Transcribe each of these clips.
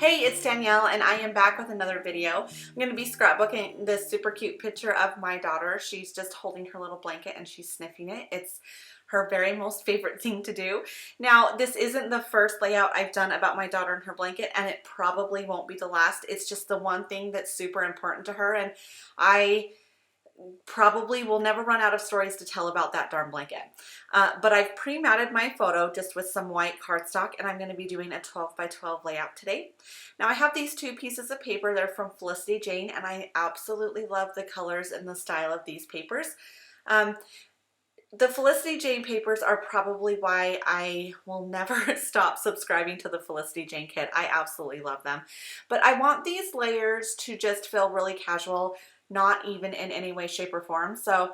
Hey, it's Danielle and I am back with another video. I'm going to be scrapbooking this super cute picture of my daughter. She's just holding her little blanket and she's sniffing it. It's her very most favorite thing to do. Now, this isn't the first layout I've done about my daughter and her blanket, and it probably won't be the last. It's just the one thing that's super important to her, and I probably will never run out of stories to tell about that darn blanket. But I've pre-matted my photo just with some white cardstock, and I'm going to be doing a 12 by 12 layout today. Now I have these two pieces of paper. They're from Felicity Jane, and I absolutely love the colors and the style of these papers. The Felicity Jane papers are probably why I will never stop subscribing to the Felicity Jane kit. I absolutely love them. But I want these layers to just feel really casual, not even in any way, shape, or form. So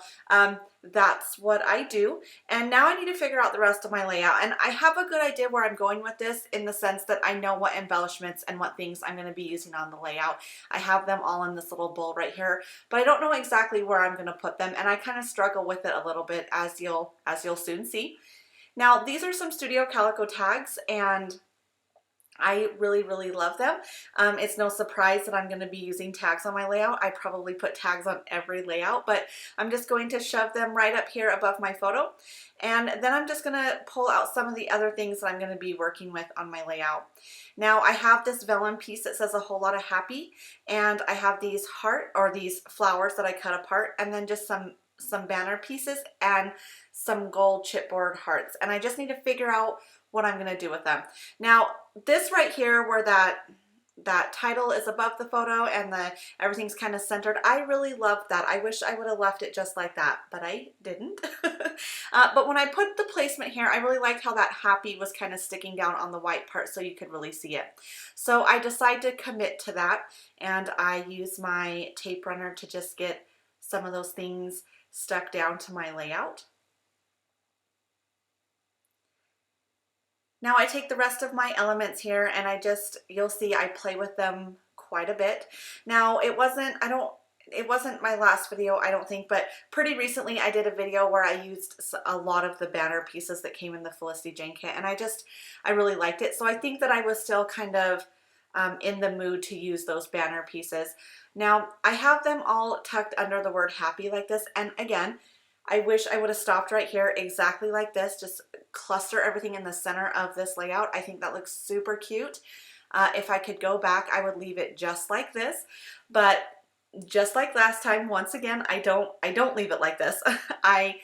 that's what I do. And now I need to figure out the rest of my layout. And I have a good idea where I'm going with this, in the sense that I know what embellishments and what things I'm going to be using on the layout. I have them all in this little bowl right here, but I don't know exactly where I'm going to put them. And I kind of struggle with it a little bit, as you'll soon see. Now, these are some Studio Calico tags, and I really love them. It's no surprise that I'm going to be using tags on my layout. I probably put tags on every layout, but I'm just going to shove them right up here above my photo. And then I'm just going to pull out some of the other things that I'm going to be working with on my layout. Now I have this vellum piece that says a whole lot of happy, and I have these these flowers that I cut apart, and then just some banner pieces and some gold chipboard hearts. And I just need to figure out what I'm going to do with them. Now, this right here, where that title is above the photo and everything's kind of centered, I really love that. I wish I would have left it just like that, but I didn't. But when I put the placement here, I really liked how that happy was kind of sticking down on the white part so you could really see it. So I decided to commit to that, and I use my tape runner to just get some of those things stuck down to my layout. Now I take the rest of my elements here, and you'll see I play with them quite a bit. Now it wasn't my last video, I don't think, but pretty recently I did a video where I used a lot of the banner pieces that came in the Felicity Jane kit, and I really liked it. So I think that I was still kind of in the mood to use those banner pieces. Now I have them all tucked under the word happy like this, and again, I wish I would have stopped right here exactly like this, just cluster everything in the center of this layout. I think that looks super cute. If I could go back, I would leave it just like this, but just like last time, once again, I don't leave it like this. I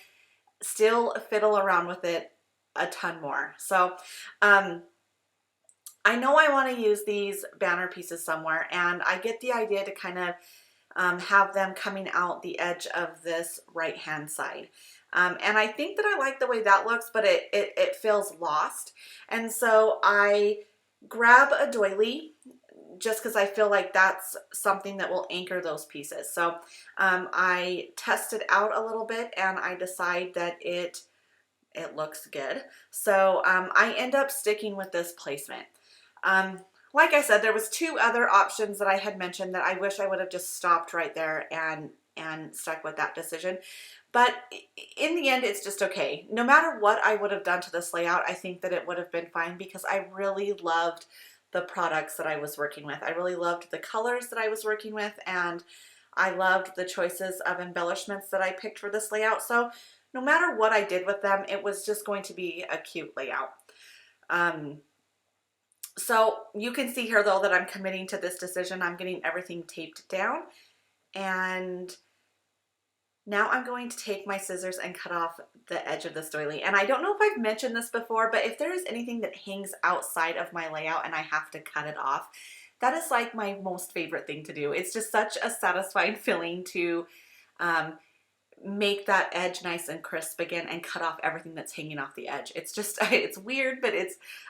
still fiddle around with it a ton more. So I know I want to use these banner pieces somewhere, and I get the idea to kind of have them coming out the edge of this right hand side. And I think that I like the way that looks, but it feels lost. And so I grab a doily, just because I feel like that's something that will anchor those pieces. So I test it out a little bit, and I decide that it looks good. So I end up sticking with this placement. Like I said, there was two other options that I had mentioned that I wish I would have just stopped right there and stuck with that decision. But in the end, it's just okay. No matter what I would have done to this layout, I think that it would have been fine, because I really loved the products that I was working with. I really loved the colors that I was working with, and I loved the choices of embellishments that I picked for this layout. So no matter what I did with them, it was just going to be a cute layout. So you can see here though that I'm committing to this decision. I'm getting everything taped down, and now I'm going to take my scissors and cut off the edge of this doily. And I don't know if I've mentioned this before, but if there is anything that hangs outside of my layout and I have to cut it off, that is like my most favorite thing to do. It's just such a satisfying feeling to make that edge nice and crisp again and cut off everything that's hanging off the edge. It's just, it's weird, but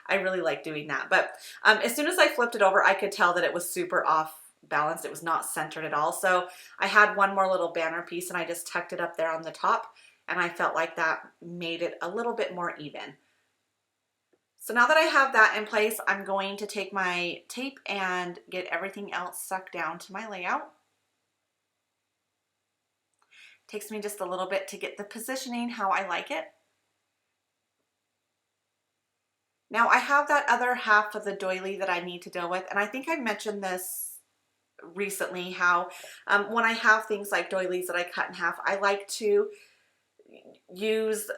I really like doing that. But as soon as I flipped it over, I could tell that it was super off balanced. It was not centered at all. So I had one more little banner piece, and I just tucked it up there on the top, and I felt like that made it a little bit more even. So now that I have that in place, I'm going to take my tape and get everything else stuck down to my layout. Takes me just a little bit to get the positioning how I like it. Now I have that other half of the doily that I need to deal with, and I think I mentioned this recently, how when I have things like doilies that I cut in half, I like to use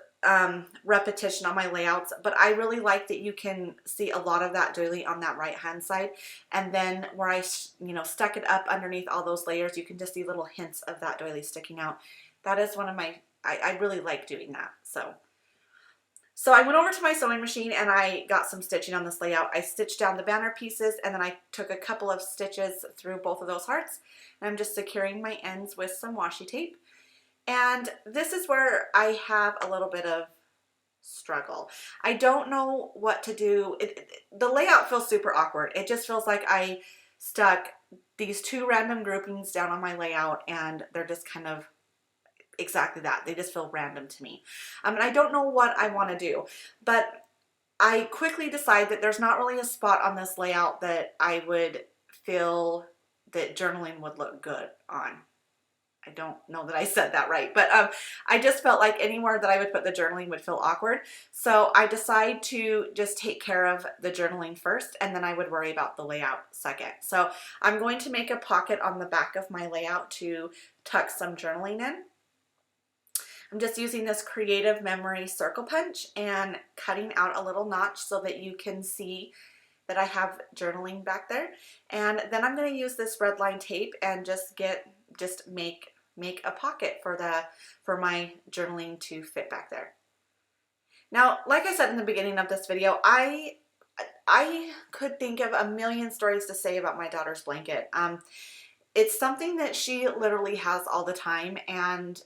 repetition on my layouts, but I really like that you can see a lot of that doily on that right hand side, and then where I stuck it up underneath all those layers, you can just see little hints of that doily sticking out. That is one of my, I really like doing that. So I went over to my sewing machine and I got some stitching on this layout. I stitched down the banner pieces, and then I took a couple of stitches through both of those hearts, and I'm just securing my ends with some washi tape. And this is where I have a little bit of struggle. I don't know what to do. The layout feels super awkward. It just feels like I stuck these two random groupings down on my layout, and they're just kind of exactly that. They just feel random to me. And I don't know what I want to do, but I quickly decide that there's not really a spot on this layout that I would feel that journaling would look good on. I don't know that I said that right, but I just felt like anywhere that I would put the journaling would feel awkward. So I decide to just take care of the journaling first, and then I would worry about the layout second. So I'm going to make a pocket on the back of my layout to tuck some journaling in. I'm just using this Creative Memory circle punch and cutting out a little notch so that you can see that I have journaling back there. And then I'm going to use this red line tape and just make a pocket for my journaling to fit back there. Now, like I said in the beginning of this video, I could think of a million stories to say about my daughter's blanket. It's something that she literally has all the time, and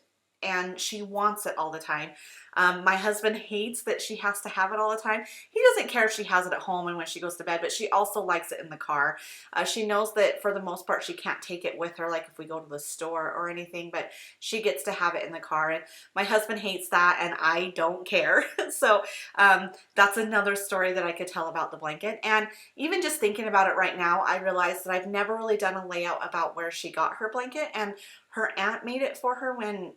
she wants it all the time. My husband hates that she has to have it all the time. He doesn't care if she has it at home and when she goes to bed, but she also likes it in the car. She knows that for the most part she can't take it with her, like if we go to the store or anything, but she gets to have it in the car. And my husband hates that, and I don't care. So that's another story that I could tell about the blanket. And even just thinking about it right now, I realized that I've never really done a layout about where she got her blanket, and her aunt made it for her when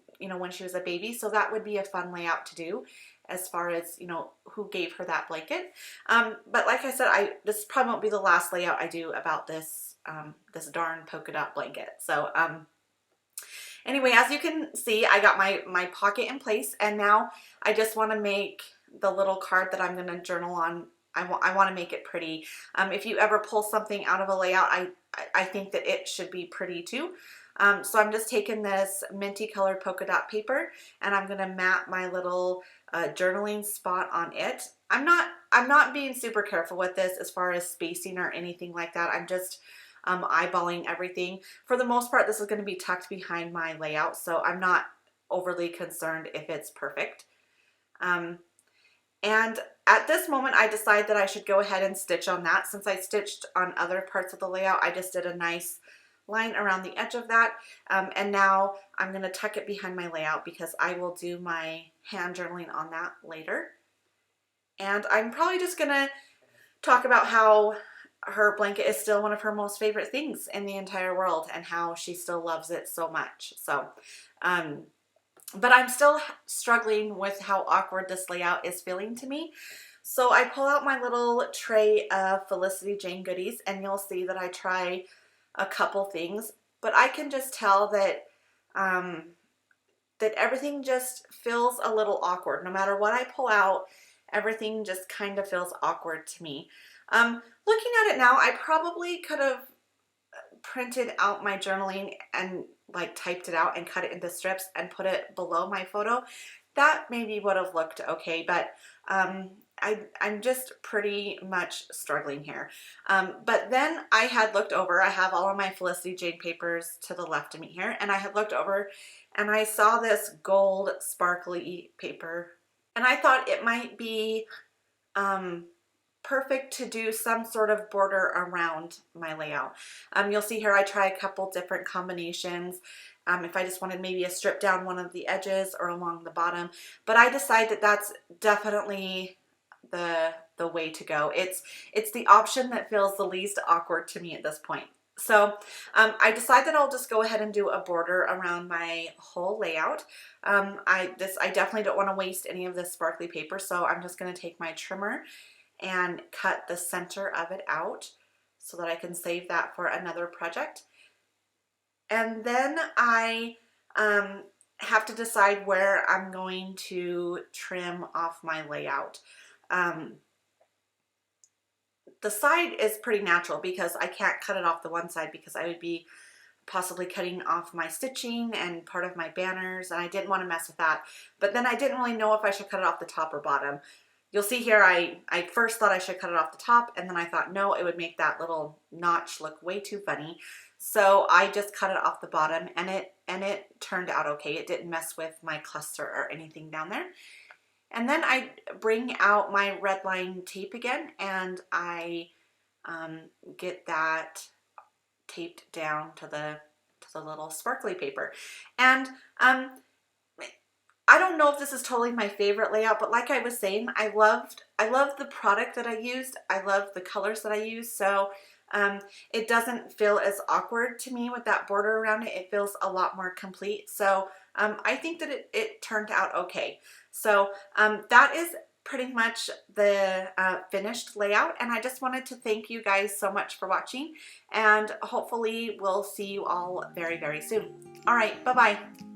she was a baby. So that would be a fun layout to do as far as, who gave her that blanket. But like I said, this probably won't be the last layout I do about this, this darn polka dot blanket. So, anyway, as you can see, I got my pocket in place, and now I just want to make the little card that I'm going to journal on. I want to make it pretty. If you ever pull something out of a layout, I think that it should be pretty too. So I'm just taking this minty colored polka dot paper, and I'm going to map my little journaling spot on it. I'm not being super careful with this as far as spacing or anything like that. I'm just eyeballing everything. For the most part, this is going to be tucked behind my layout, so I'm not overly concerned if it's perfect. And at this moment, I decide that I should go ahead and stitch on that. Since I stitched on other parts of the layout, I just did a nice line around the edge of that. And now I'm going to tuck it behind my layout because I will do my hand journaling on that later. And I'm probably just going to talk about how her blanket is still one of her most favorite things in the entire world, and how she still loves it so much. So, but I'm still struggling with how awkward this layout is feeling to me. So I pull out my little tray of Felicity Jane goodies, and you'll see that I try a couple things, but I can just tell that that everything just feels a little awkward. No matter what I pull out, everything just kind of feels awkward to me. Looking at it now, I probably could have printed out my journaling and like typed it out and cut it into strips and put it below my photo. That maybe would have looked okay, but I'm just pretty much struggling here. But then I had looked over, I have all of my Felicity Jane papers to the left of me here, and I had looked over and I saw this gold sparkly paper, and I thought it might be perfect to do some sort of border around my layout. You'll see here I try a couple different combinations. If I just wanted maybe a strip down one of the edges or along the bottom, but I decide that that's definitely the way to go. It's the option that feels the least awkward to me at this point. So I decide that I'll just go ahead and do a border around my whole layout. I definitely don't want to waste any of this sparkly paper, so I'm just going to take my trimmer and cut the center of it out so that I can save that for another project. And then I have to decide where I'm going to trim off my layout. The side is pretty natural because I can't cut it off the one side because I would be possibly cutting off my stitching and part of my banners, and I didn't want to mess with that. But then I didn't really know if I should cut it off the top or bottom. You'll see here I first thought I should cut it off the top, and then I thought no, it would make that little notch look way too funny. So I just cut it off the bottom, and it turned out okay. It didn't mess with my cluster or anything down there. And then I bring out my red line tape again, and I get that taped down to the little sparkly paper. And I don't know if this is totally my favorite layout, but like I was saying, I love the product that I used. I love the colors that I used. So it doesn't feel as awkward to me with that border around it. It feels a lot more complete. So I think that it turned out okay. So that is pretty much the finished layout, and I just wanted to thank you guys so much for watching, and hopefully we'll see you all very, very soon. All right, bye-bye.